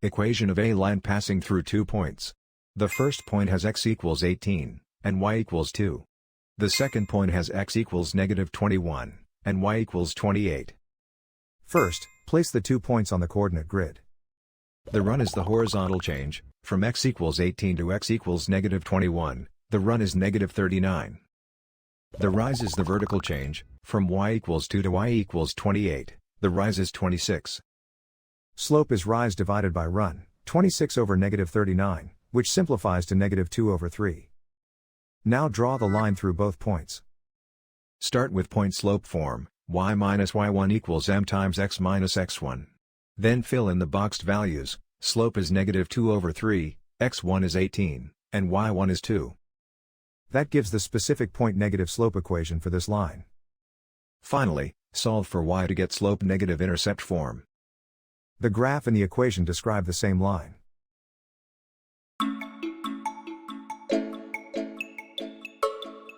Equation of a line passing through 2 points. The first point has x equals 18, and y equals 2. The second point has x equals -21, and y equals 28. First, place the 2 points on the coordinate grid. The run is the horizontal change, from x equals 18 to x equals -21, the run is -39. The rise is the vertical change, from y equals 2 to y equals 28, the rise is 26. Slope is rise divided by run, 26 over -39, which simplifies to -2 over 3. Now draw the line through both points. Start with point slope form, y minus y1 equals m times x minus x1. Then fill in the boxed values. Slope is -2 over 3, x1 is 18, and y1 is 2. That gives the specific point negative slope equation for this line. Finally, solve for y to get slope negative intercept form. The graph and the equation describe the same line.